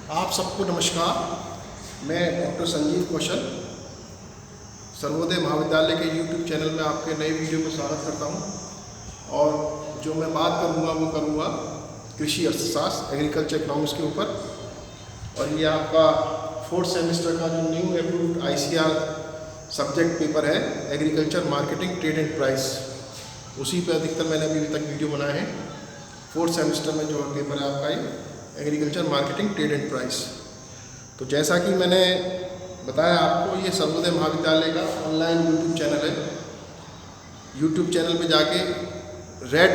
आप सबको नमस्कार। मैं डॉक्टर संजीव कौशल सर्वोदय महाविद्यालय के YouTube चैनल में आपके नए वीडियो को स्वागत करता हूं। और जो मैं बात करूंगा वो करूंगा कृषि अर्थशास्त्र एग्रीकल्चर इकोनॉमिक्स के ऊपर। और ये आपका 4th सेमेस्टर का जो new approved ICR subject paper है agriculture marketing trade and price, उसी पर अधिकतर मैंने अभी तक वीडियो बनाए हैं। 4th सेमेस्टर में जो पेपर है आपका ये agriculture marketing trade and price. तो जैसा कि मैंने बताया आपको, ये सर्वोदय महाविद्यालय का ऑनलाइन YouTube चैनल है। YouTube चैनल पे जाके रेड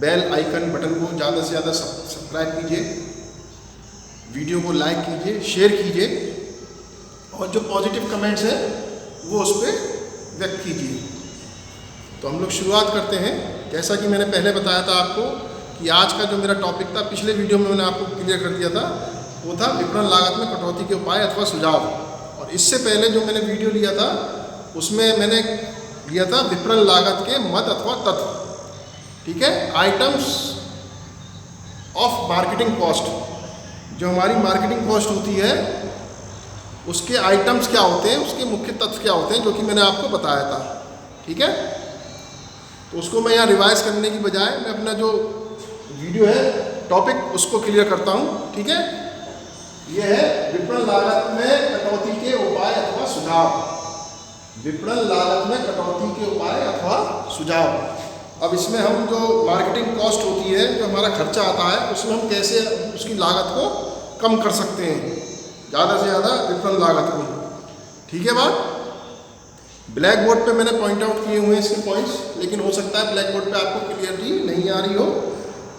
बेल आइकन बटन को ज़्यादा से ज़्यादा सब्सक्राइब कीजिए, वीडियो को लाइक कीजिए, शेयर कीजिए और जो पॉजिटिव कमेंट्स हैं वो उस पर व्यक्त कीजिए। तो हम लोग शुरुआत करते हैं। जैसा कि मैंने पहले बताया था आपको कि आज का जो मेरा टॉपिक था, पिछले वीडियो में मैंने आपको क्लियर कर दिया था, वो था विपणन लागत में कटौती के उपाय अथवा सुझाव। और इससे पहले जो मैंने वीडियो लिया था उसमें मैंने लिया था विपणन लागत के मद अथवा तत्व। ठीक है, आइटम्स ऑफ मार्केटिंग कॉस्ट। जो हमारी मार्केटिंग कॉस्ट होती है उसके आइटम्स क्या होते हैं, उसके मुख्य तत्व क्या होते हैं, जो कि मैंने आपको बताया था। ठीक है, तो उसको मैं यहाँ रिवाइज करने की बजाय मैं अपना जो वीडियो है टॉपिक उसको क्लियर करता हूँ। ठीक है, ये है विपणन लागत में कटौती के उपाय अथवा सुझाव। विपणन लागत में कटौती के उपाय अथवा सुझाव। अब इसमें हम जो मार्केटिंग कॉस्ट होती है, जो हमारा खर्चा आता है, उसमें हम कैसे उसकी लागत को कम कर सकते हैं, ज़्यादा से ज़्यादा विपणन लागत को। ठीक है बात। ब्लैक बोर्ड पे मैंने पॉइंट आउट किए हुए हैं इसके पॉइंट्स, लेकिन हो सकता है ब्लैक बोर्ड पे आपको क्लियरिटी नहीं आ रही हो,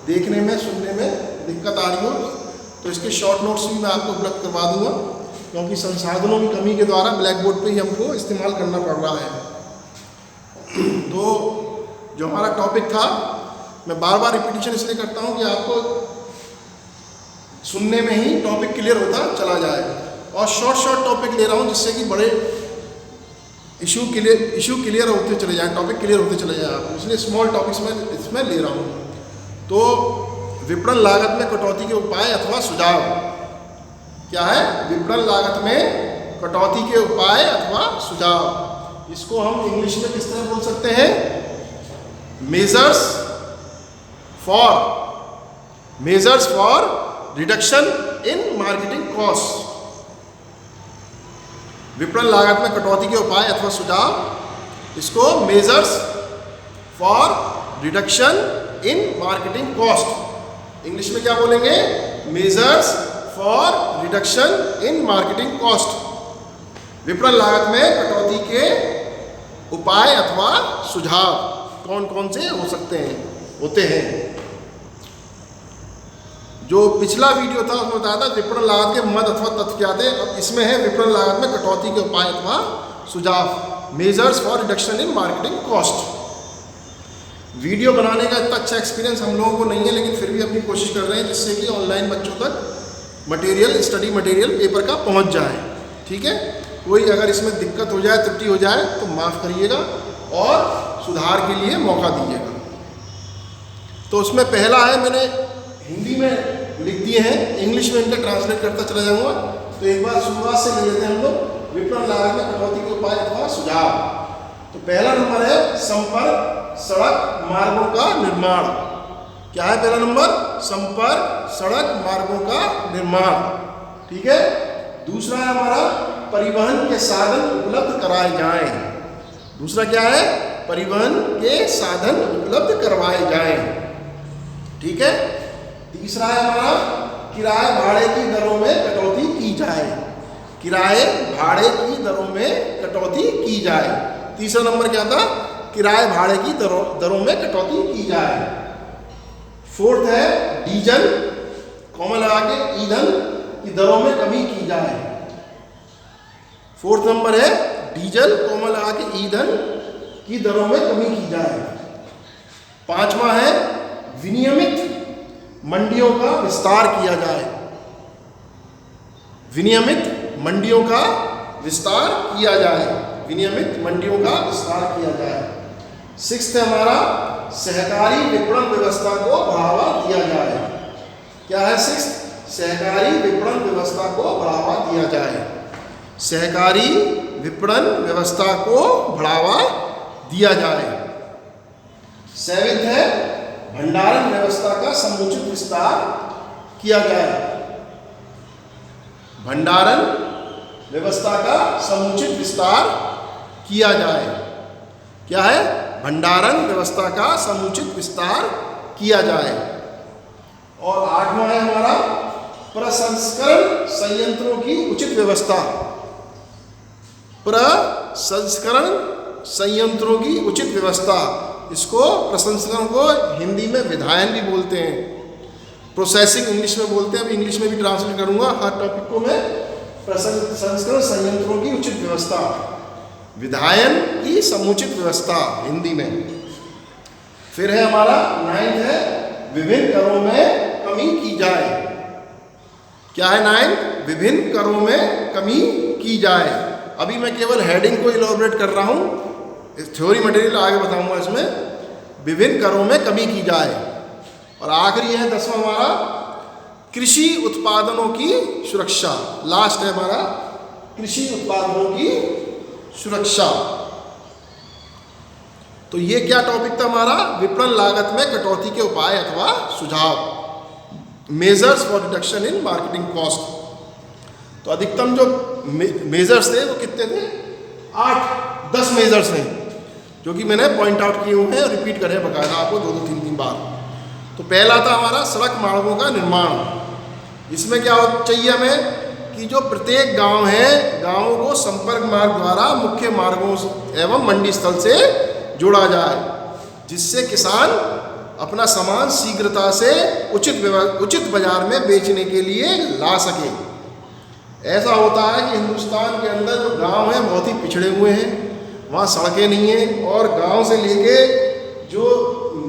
देखने में सुनने में दिक्कत आ रही हो, तो इसके शॉर्ट नोट्स भी मैं आपको उपलब्ध करवा दूंगा, क्योंकि संसाधनों की कमी के द्वारा ब्लैक बोर्ड पे ही हमको इस्तेमाल करना पड़ रहा है। तो जो हमारा टॉपिक था, मैं बार बार रिपीटिशन इसलिए करता हूँ कि आपको सुनने में ही टॉपिक क्लियर होता चला जाए। और शॉर्ट टॉपिक ले रहा हूँ जिससे कि बड़े इशू क्लियर होते चले जाएँ, टॉपिक क्लियर होते चले जाएँ आप, इसलिए स्मॉल टॉपिक्स में इसमें ले रहा हूँ। तो विपणन लागत में कटौती के उपाय अथवा सुझाव क्या है? विपणन लागत में कटौती के उपाय अथवा सुझाव। इसको हम इंग्लिश में किस तरह बोल सकते हैं? Measures for reduction in marketing cost. विपणन लागत में कटौती के उपाय अथवा सुझाव, इसको measures for reduction in marketing cost. English में क्या बोलेंगे? Measures for reduction in marketing cost. विपणन लागत में कटौती के उपाय अथवा सुझाव कौन कौन से हो सकते हैं, होते हैं। जो पिछला वीडियो था उसमें बताया था विपणन लागत के मद अथवा तत्व क्या थे। अब इसमें है विपणन लागत में कटौती के उपाय अथवा सुझाव, measures for reduction in marketing cost. Video बनाने का इतना अच्छा एक्सपीरियंस हम लोगों को नहीं है, लेकिन फिर भी अपनी कोशिश कर रहे हैं जिससे कि ऑनलाइन बच्चों तक मटेरियल, स्टडी मटेरियल पेपर का पहुंच जाए। ठीक है, कोई अगर इसमें दिक्कत हो जाए, त्रुटि हो जाए तो माफ़ करिएगा और सुधार के लिए मौका दीजिएगा। तो उसमें पहला है, मैंने हिंदी में लिख दिए हैं, इंग्लिश में इनका ट्रांसलेट करता चला जाऊँगा। तो एक बार शुरुआत से ले लेते हैं हम लोग विपणन लागत में कटौती के उपाय अथवा सुझाव। तो पहला नंबर है संपर्क सड़क मार्गों का निर्माण। क्या है पहला नंबर? संपर्क सड़क मार्गों का निर्माण। ठीक है। दूसरा है हमारा परिवहन के साधन उपलब्ध कराए जाएं। दूसरा क्या है? परिवहन के साधन उपलब्ध करवाए जाएं। ठीक है। तीसरा है हमारा किराए भाड़े की दरों में कटौती की जाए। किराए भाड़े की दरों में कटौती की जाए। तीसरा नंबर क्या था? किराए भाड़े की दरों में कटौती की जाए। फोर्थ है डीजल कॉमा लगा के ईंधन की दरों में कमी की जाए। फोर्थ नंबर है डीजल कॉमा लगा के ईंधन की दरों में कमी की जाए। पांचवा है विनियमित मंडियों का विस्तार किया जाए। विनियमित मंडियों का विस्तार किया जाए। विनियमित मंडियों का विस्तार किया जाए। सिक्स्थ है हमारा सहकारी विपणन व्यवस्था को बढ़ावा दिया जाए। क्या है सिक्स्थ? सहकारी विपणन व्यवस्था को बढ़ावा दिया जाए। सहकारी विपणन व्यवस्था को बढ़ावा दिया जाए। 7th है भंडारण व्यवस्था का समुचित विस्तार किया जाए। भंडारण व्यवस्था का समुचित विस्तार किया जाए। क्या है? भंडारण व्यवस्था का समुचित विस्तार किया जाए। और 8वां है हमारा प्रसंस्करण संयंत्रों की उचित व्यवस्था। प्रसंस्करण संयंत्रों की उचित व्यवस्था, इसको प्रसंस्करण को हिंदी में विधायन भी बोलते हैं, प्रोसेसिंग इंग्लिश में बोलते हैं। अभी इंग्लिश में भी ट्रांसलेट करूंगा हर टॉपिक को मैं। प्रसंस्करण संयंत्रों की उचित व्यवस्था, विधायन की समुचित व्यवस्था हिंदी में। फिर है हमारा 9th है विभिन्न करों में कमी की जाए। क्या है 9th? विभिन्न करों में कमी की जाए। अभी मैं केवल हेडिंग को इलॉबरेट कर रहा हूं, थ्योरी मटेरियल आगे बताऊंगा इसमें। विभिन्न करों में कमी की जाए। और आखिरी है 10वां हमारा कृषि उत्पादनों की सुरक्षा। लास्ट है हमारा कृषि उत्पादनों की सुरक्षा। तो ये क्या टॉपिक था हमारा? विपणन लागत में कटौती के उपाय अथवा सुझाव, measures for reduction in marketing cost. तो अधिकतम जो मेजर्स थे वो कितने थे? 8-10 मेजर्स हैं जो कि मैंने पॉइंट आउट किए हुए हैं और रिपीट करे बकायदा आपको 2-2, 3-3 बार। तो पहला था हमारा सड़क मार्गों का निर्माण। इसमें क्या चाहिए हमें कि जो प्रत्येक गांव है, गांवों को संपर्क मार्ग द्वारा मुख्य मार्गों एवं मंडी स्थल से जोड़ा जाए, जिससे किसान अपना सामान शीघ्रता से उचित बाजार में बेचने के लिए ला सके। ऐसा होता है कि हिंदुस्तान के अंदर जो गांव हैं बहुत ही पिछड़े हुए हैं, वहाँ सड़कें नहीं हैं, और गांव से लेके जो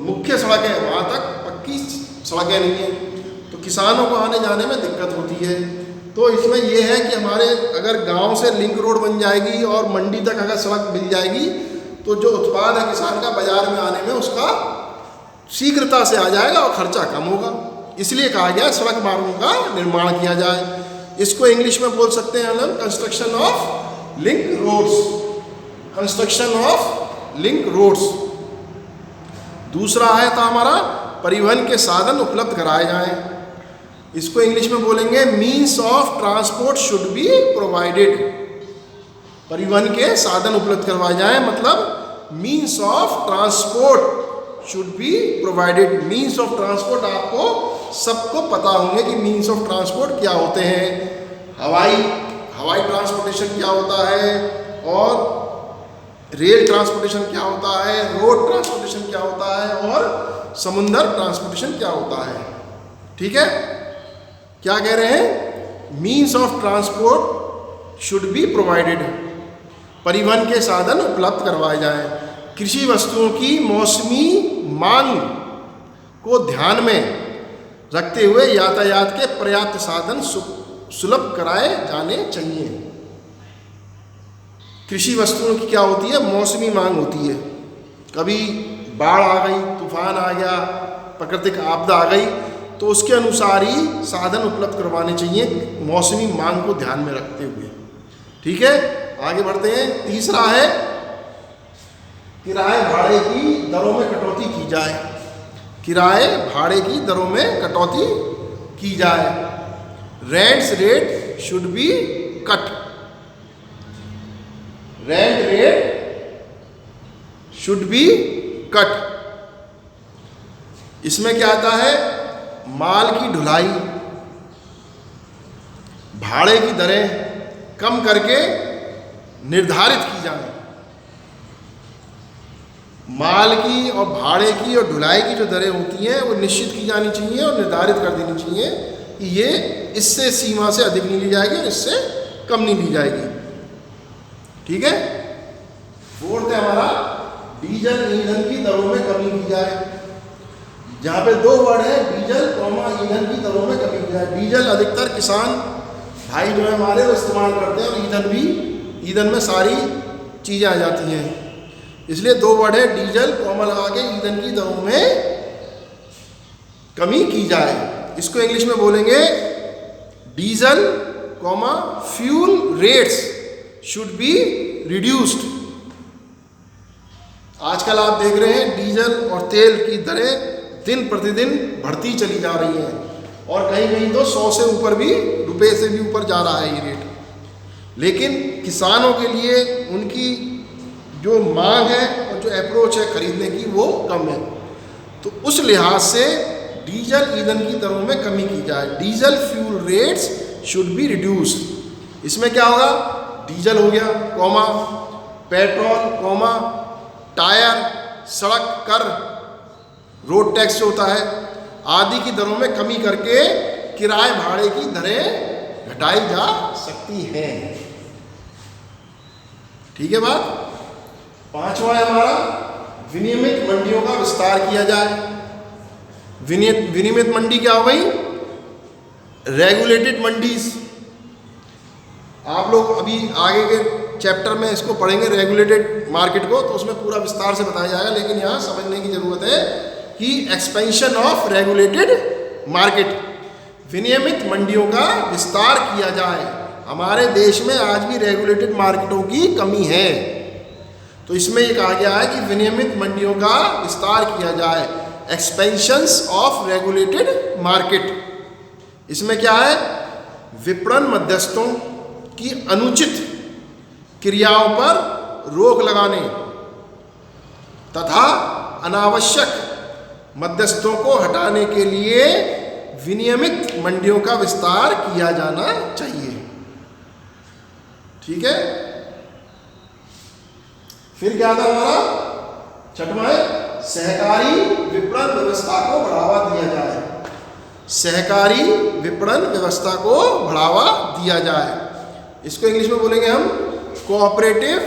मुख्य सड़कें हैं वहाँ तक पक्की सड़कें नहीं हैं, तो किसानों को आने जाने में दिक्कत होती है। तो इसमें यह है कि हमारे अगर गांव से लिंक रोड बन जाएगी और मंडी तक अगर सड़क मिल जाएगी तो जो उत्पाद है किसान का बाजार में आने में उसका शीघ्रता से आ जाएगा और खर्चा कम होगा। इसलिए कहा गया सड़क मार्गों का निर्माण किया जाए। इसको इंग्लिश में बोल सकते हैं हम construction of link roads. Construction of link roads. दूसरा है था हमारा परिवहन के साधन उपलब्ध कराए जाएं। इसको इंग्लिश में बोलेंगे means of transport should be provided. परिवहन के साधन उपलब्ध करवाए जाएं, मतलब means of transport should be provided. Means of transport आपको सबको पता होंगे कि मीन्स ऑफ ट्रांसपोर्ट क्या होते हैं। हवाई ट्रांसपोर्टेशन क्या होता है, और रेल ट्रांसपोर्टेशन क्या होता है, रोड ट्रांसपोर्टेशन क्या होता है, और समुद्र ट्रांसपोर्टेशन क्या होता है। ठीक है, क्या कह रहे हैं? Means of transport should be provided. परिवहन के साधन उपलब्ध करवाए जाएं। कृषि वस्तुओं की मौसमी मांग को ध्यान में रखते हुए यातायात के पर्याप्त साधन सुलभ कराए जाने चाहिए। कृषि वस्तुओं की क्या होती है? मौसमी मांग होती है। कभी बाढ़ आ गई, तूफान आ गया, प्राकृतिक आपदा आ गई, तो उसके अनुसार ही साधन उपलब्ध करवाने चाहिए मौसमी मांग को ध्यान में रखते हुए। ठीक है, आगे बढ़ते हैं। तीसरा है किराए भाड़े की दरों में कटौती की जाए। किराए भाड़े की दरों में कटौती की जाए। Rents rate should be cut. Rent rate should be cut. इसमें क्या आता है? माल की ढुलाई, भाड़े की दरें कम करके निर्धारित की जाए। माल की और भाड़े की और ढुलाई की जो दरें होती हैं वो निश्चित की जानी चाहिए और निर्धारित कर देनी चाहिए कि ये इससे सीमा से अधिक नहीं ली जाएगी और इससे कम नहीं ली जाएगी। ठीक है। फोर्थ है हमारा डीजल ईंधन की दरों में कमी की जाए। जहाँ पे दो वर्ड है डीजल ईंधन की दरों में कमी की जाए। डीजल अधिकतर किसान भाई जो है हमारे वो इस्तेमाल करते हैं, और ईंधन में सारी चीज़ें आ जाती हैं, इसलिए दो वर्ड है डीजल लगा के ईंधन की दरों में कमी की जाए। इसको इंग्लिश में बोलेंगे diesel comma fuel rates should be reduced. आजकल आप देख रहे हैं डीजल और तेल की दरें दिन प्रतिदिन बढ़ती चली जा रही हैं और कहीं कहीं तो 100 से ऊपर भी रुपए से भी ऊपर जा रहा है ये रेट। लेकिन किसानों के लिए उनकी जो मांग है और जो अप्रोच है खरीदने की वो कम है, तो उस लिहाज से डीजल ईंधन की दरों में कमी की जाए। Diesel fuel rates should be reduced. इसमें क्या होगा, डीजल हो गया कॉमा पेट्रोल कॉमा टायर सड़क कर रोड टैक्स जो होता है आदि की दरों में कमी करके किराए भाड़े की दरें घटाई जा सकती हैं। ठीक है बात। पांचवा है हमारा विनियमित मंडियों का विस्तार किया जाए। विनियमित मंडी क्या हो गई, रेगुलेटेड मंडीज। आप लोग अभी आगे के चैप्टर में इसको पढ़ेंगे रेगुलेटेड मार्केट को, तो उसमें पूरा विस्तार से बताया जाएगा। लेकिन यहाँ समझने की जरूरत है कि एक्सपेंशन ऑफ रेगुलेटेड मार्केट, विनियमित मंडियों का विस्तार किया जाए। हमारे देश में आज भी रेगुलेटेड मार्केटों की कमी है, तो इसमें ये कहा गया है कि विनियमित मंडियों का विस्तार किया जाए, एक्सपेंशंस ऑफ रेगुलेटेड मार्केट। इसमें क्या है, विपणन मध्यस्थों की अनुचित क्रियाओं पर रोक लगाने तथा अनावश्यक मध्यस्थों को हटाने के लिए विनियमित मंडियों का विस्तार किया जाना चाहिए। ठीक है। फिर क्या था हमारा छठवां है सहकारी विपणन व्यवस्था को बढ़ावा दिया जाए। सहकारी विपणन व्यवस्था को बढ़ावा दिया जाए, इसको इंग्लिश में बोलेंगे हम cooperative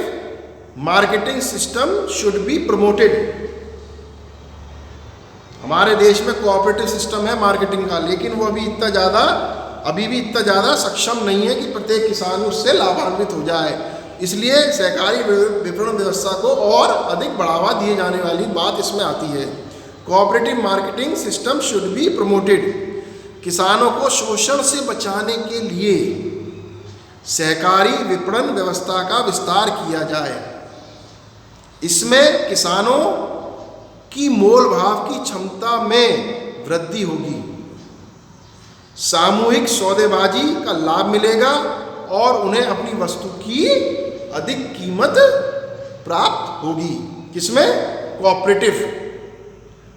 marketing system should be promoted. हमारे देश में कोऑपरेटिव सिस्टम है मार्केटिंग का, लेकिन वो अभी भी इतना ज़्यादा सक्षम नहीं है कि प्रत्येक किसान उससे लाभान्वित हो जाए। इसलिए सहकारी विपणन व्यवस्था को और अधिक बढ़ावा दिए जाने वाली बात इसमें आती है। Cooperative marketing system should be promoted. किसानों को शोषण से बचाने के लिए सहकारी विपणन व्यवस्था का विस्तार किया जाए। इसमें किसानों की मोल भाव की क्षमता में वृद्धि होगी, सामूहिक सौदेबाजी का लाभ मिलेगा और उन्हें अपनी वस्तु की अधिक कीमत प्राप्त होगी। किसमें, कोऑपरेटिव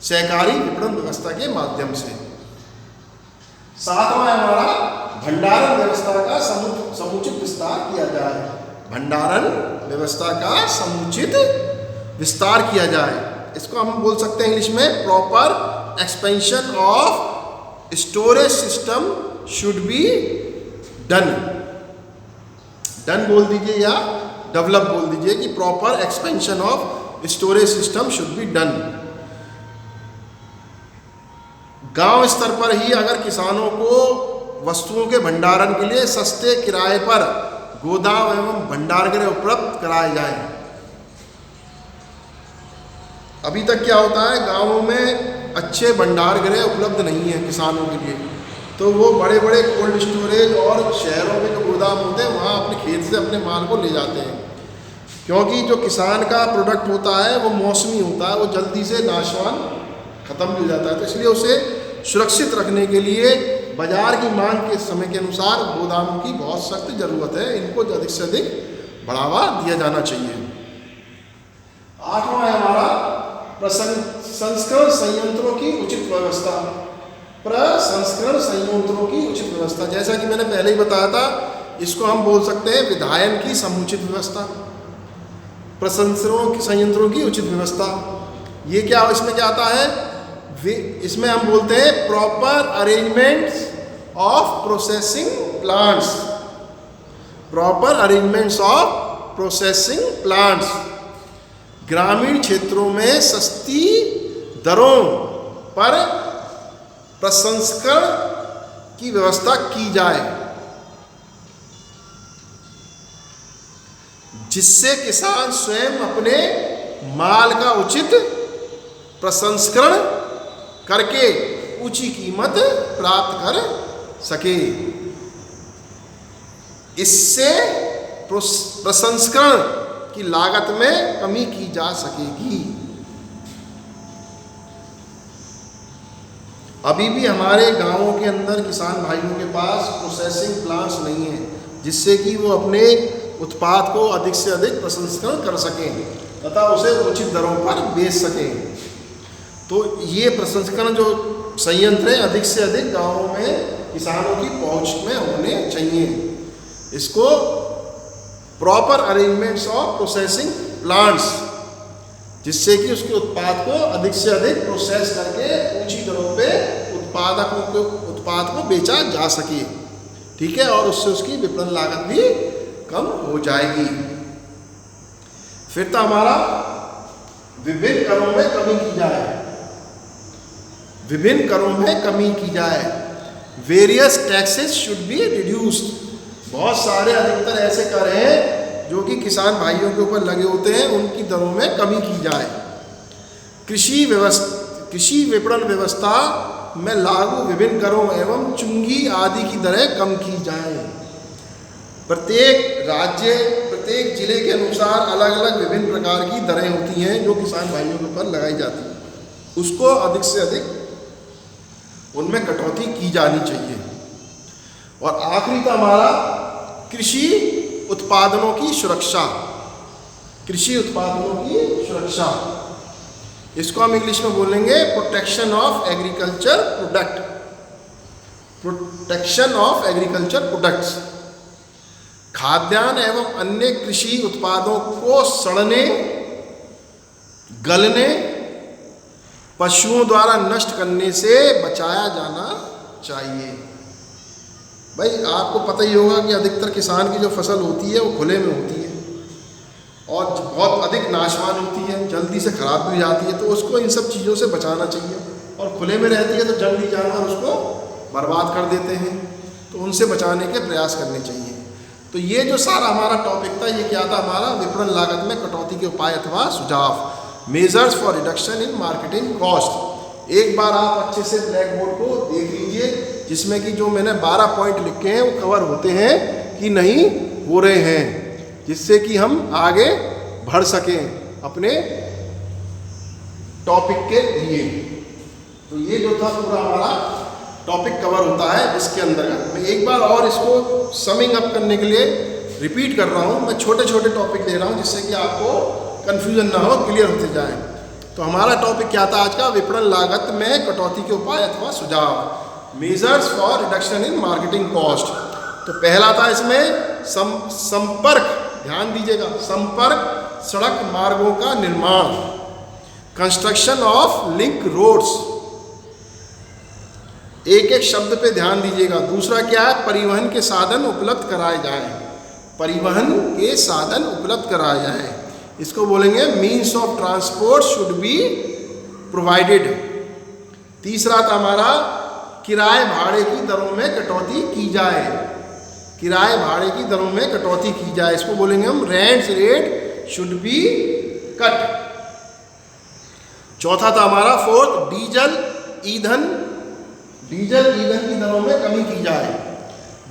सहकारी विपणन व्यवस्था के माध्यम से। सातवां हमारा भंडारण व्यवस्था का समुचित विस्तार किया जाए। भंडारण व्यवस्था का समुचित विस्तार किया जाए, इसको हम बोल सकते हैं इंग्लिश में proper expansion of storage system should be done. Done बोल दीजिए या डेवलप बोल दीजिए कि proper expansion of storage system should be done. गांव स्तर पर ही अगर किसानों को वस्तुओं के भंडारण के लिए सस्ते किराए पर गोदाम एवं भंडारगृह उपलब्ध कराए जाएं। अभी तक क्या होता है, गांवों में अच्छे भंडारगृह उपलब्ध नहीं है किसानों के लिए, तो वो बड़े बड़े कोल्ड स्टोरेज और शहरों में जो गोदाम होते हैं वहाँ अपने खेत से अपने माल को ले जाते हैं, क्योंकि जो किसान का प्रोडक्ट होता है वो मौसमी होता है, वो जल्दी से नाशवान ख़त्म भी हो जाता है। तो इसलिए उसे सुरक्षित रखने के लिए बाजार की मांग के समय के अनुसार गोदामों की बहुत सख्त ज़रूरत है, इनको अधिक से अधिक बढ़ावा दिया जाना चाहिए। आठवां है हमारा प्रसंस्करण संयंत्रों की उचित व्यवस्था। प्रसंस्करण संयंत्रों की उचित व्यवस्था, जैसा कि मैंने पहले ही बताया था, इसको हम बोल सकते हैं विधायन की समुचित व्यवस्था। प्रसंस्करण संयंत्रों की उचित व्यवस्था, ये क्या, इसमें क्या आता है, इसमें हम बोलते हैं proper arrangements of processing plants. Proper arrangements of processing plants, ग्रामीण क्षेत्रों में सस्ती दरों पर प्रसंस्करण की व्यवस्था की जाए, जिससे किसान स्वयं अपने माल का उचित प्रसंस्करण करके ऊंची कीमत प्राप्त कर सके। इससे प्रसंस्करण की लागत में कमी की जा सकेगी। अभी भी हमारे गांवों के अंदर किसान भाइयों के पास प्रोसेसिंग प्लांट्स नहीं है, जिससे कि वो अपने उत्पाद को अधिक से अधिक प्रसंस्करण कर सकें तथा उसे उचित दरों पर बेच सकें। तो ये प्रसंस्करण जो संयंत्र है अधिक से अधिक गांवों में किसानों की पहुंच में होने चाहिए। इसको proper arrangements of processing plants, जिससे कि उसके उत्पाद को अधिक से अधिक प्रोसेस करके ऊंची दरों पे उत्पाद को बेचा जा सके, ठीक है, और उससे उसकी विपणन लागत भी कम हो जाएगी। फिर तो हमारा विभिन्न करों में कमी की जाए, विभिन्न करों में कमी की जाए। Various taxes should be reduced. बहुत सारे अधिकतर ऐसे कर हैं जो कि किसान भाइयों के ऊपर लगे होते हैं, उनकी दरों में कमी की जाए। कृषि विपणन व्यवस्था में लागू विभिन्न करों एवं चुंगी आदि की दरें कम की जाएं। प्रत्येक राज्य, प्रत्येक जिले के अनुसार अलग अलग विभिन्न प्रकार की दरें होती हैं जो किसान भाइयों के ऊपर लगाई जाती हैं, उसको अधिक से अधिक उनमें कटौती की जानी चाहिए। और आखिरी था हमारा कृषि उत्पादनों की सुरक्षा। कृषि उत्पादनों की सुरक्षा, इसको हम इंग्लिश में बोलेंगे protection of agriculture product, protection of agriculture products. खाद्यान्न एवं अन्य कृषि उत्पादों को सड़ने, गलने, पशुओं द्वारा नष्ट करने से बचाया जाना चाहिए। भाई आपको पता ही होगा कि अधिकतर किसान की जो फसल होती है वो खुले में होती है और बहुत अधिक नाशवान होती है, जल्दी से ख़राब भी हो जाती है, तो उसको इन सब चीज़ों से बचाना चाहिए। और खुले में रहती है तो जंगली जानवर उसको बर्बाद कर देते हैं, तो उनसे बचाने के प्रयास करने चाहिए। तो ये जो सारा हमारा टॉपिक था, ये क्या था हमारा, विपणन लागत में कटौती के उपाय अथवा सुझाव, measures for reduction in marketing cost. एक बार आप अच्छे से ब्लैक बोर्ड को देख लीजिए, जिसमें कि जो मैंने 12 पॉइंट लिखे हैं वो कवर होते हैं कि नहीं हो रहे हैं, जिससे कि हम आगे बढ़ सकें अपने टॉपिक के लिए। तो ये जो था पूरा हमारा टॉपिक कवर होता है इसके अंतर्गत। मैं एक बार और इसको समिंग अप करने के लिए रिपीट कर रहा हूँ। मैं छोटे छोटे टॉपिक दे रहा हूँ जिससे कि आपको कन्फ्यूजन ना हो, क्लियर होते जाए। तो हमारा टॉपिक क्या था आज का, विपणन लागत में कटौती के उपाय अथवा सुझाव, measures for reduction in marketing cost. तो पहला था इसमें संपर्क, ध्यान दीजिएगा, संपर्क सड़क मार्गों का निर्माण, कंस्ट्रक्शन ऑफ लिंक रोड्स, एक एक शब्द पे ध्यान दीजिएगा। दूसरा क्या है, परिवहन के साधन उपलब्ध कराए जाएं, परिवहन के साधन उपलब्ध कराए जाएं, इसको बोलेंगे means of transport should be provided. तीसरा था हमारा किराए भाड़े की दरों में कटौती की जाए, किराए भाड़े की दरों में कटौती की जाए, इसको बोलेंगे हम rents rate should be cut. चौथा था हमारा फोर्थ, डीजल ईंधन की दरों में कमी की जाए,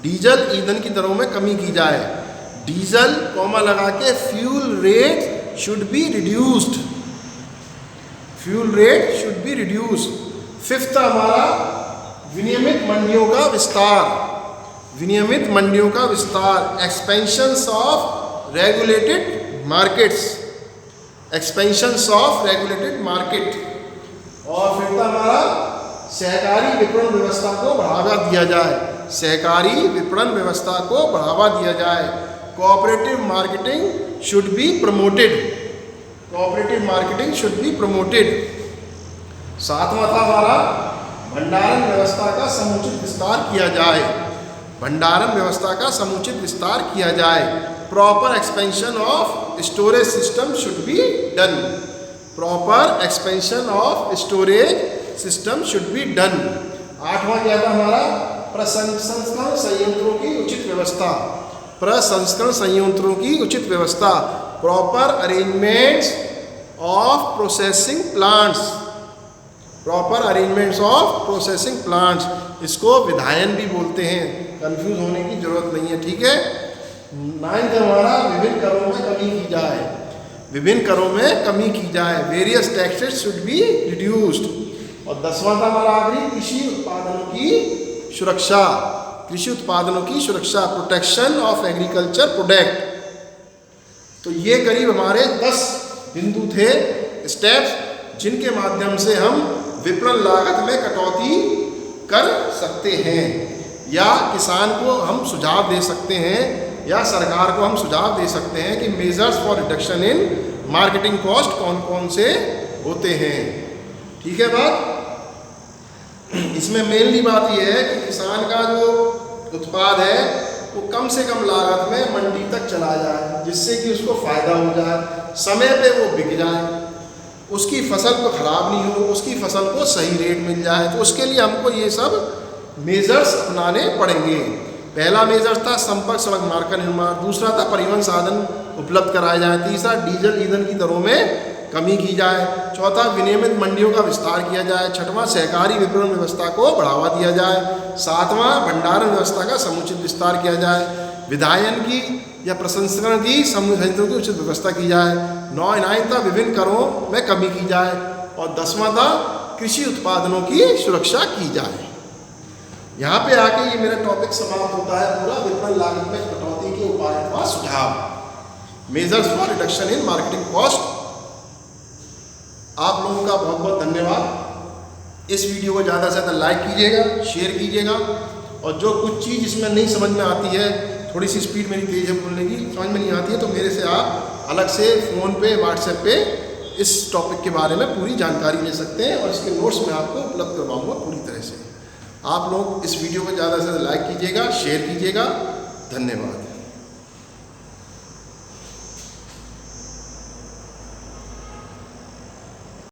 डीजल ईंधन की दरों में कमी की जाए, डीजल कॉमा लगा के fuel rate should be reduced, fuel rate should be reduced. Fifth हमारा विनियमित मंडियों का विस्तार, विनियमित मंडियों का विस्तार, expansions of regulated markets, expansions of regulated market. और फिर हमारा सहकारी विपणन व्यवस्था को बढ़ावा दिया जाए, सहकारी विपणन व्यवस्था को बढ़ावा दिया जाए, cooperative marketing should be promoted, cooperative marketing should be promoted. सातवां था हमारा भंडारण व्यवस्था का समुचित विस्तार किया जाए, भंडारण व्यवस्था का समुचित विस्तार किया जाए, proper expansion of storage system should be done, proper expansion of storage system should be done. आठवां क्या था हमारा, प्रसंस्करण संयंत्रों की उचित व्यवस्था, प्रसंस्करण संयंत्रों की उचित व्यवस्था, proper arrangements of processing plants, proper arrangements of processing plants, इसको विधायन भी बोलते हैं, कंफ्यूज होने की जरूरत नहीं है, ठीक है। 9th हमारा विभिन्न करों में कमी की जाए, विभिन्न करों में कमी की जाए, various taxes should be reduced. और 10वां था हमारा आखिरी, कृषि उत्पादनों की सुरक्षा, कृषि उत्पादनों की सुरक्षा, प्रोटेक्शन ऑफ एग्रीकल्चर प्रोडक्ट। तो ये करीब हमारे 10 बिंदु थे, स्टेप्स, जिनके माध्यम से हम विपणन लागत में कटौती कर सकते हैं, या किसान को हम सुझाव दे सकते हैं, या सरकार को हम सुझाव दे सकते हैं कि measures for reduction in marketing cost कौन कौन से होते हैं। ठीक है बात। इसमें मेनली बात यह है कि किसान का जो उत्पाद है वो कम से कम लागत में मंडी तक चला जाए, जिससे कि उसको फ़ायदा हो जाए, समय पे वो बिक जाए, उसकी फसल को ख़राब नहीं हो, उसकी फसल को सही रेट मिल जाए। तो उसके लिए हमको ये सब मेजर्स अपनाने पड़ेंगे। पहला मेजर था संपर्क सड़क मार्ग का निर्माण, दूसरा था परिवहन साधन उपलब्ध कराए जाए, तीसरा डीजल ईंधन की दरों में कमी की जाए, चौथा विनियमित मंडियों का विस्तार किया जाए, छठवां सहकारी विपणन व्यवस्था को बढ़ावा दिया जाए, सातवां भंडारण व्यवस्था का समुचित विस्तार किया जाए, विधायन की या प्रसंस्करण की संयंत्रों की उचित व्यवस्था की जाए, 9 था विभिन्न करों में कमी की जाए, और 10वां था कृषि उत्पादनों की सुरक्षा की जाए। यहाँ पे आके ये मेरा टॉपिक समाप्त होता है पूरा, विपणन लागत में कटौती के उपाय व सुझाव, measures for reduction in marketing cost. आप लोगों का बहुत बहुत धन्यवाद। इस वीडियो को ज़्यादा से ज़्यादा लाइक कीजिएगा, शेयर कीजिएगा, और जो कुछ चीज़ इसमें नहीं समझ में आती है, थोड़ी सी स्पीड मेरी तेज़ है बोलने की, समझ में नहीं आती है, तो मेरे से आप अलग से फ़ोन पे, व्हाट्सएप पे इस टॉपिक के बारे में पूरी जानकारी ले सकते हैं, और इसके नोट्स मैं आपको उपलब्ध करवाऊँगा पूरी तरह से। आप लोग इस वीडियो को ज़्यादा से ज़्यादा लाइक कीजिएगा, शेयर कीजिएगा। धन्यवाद।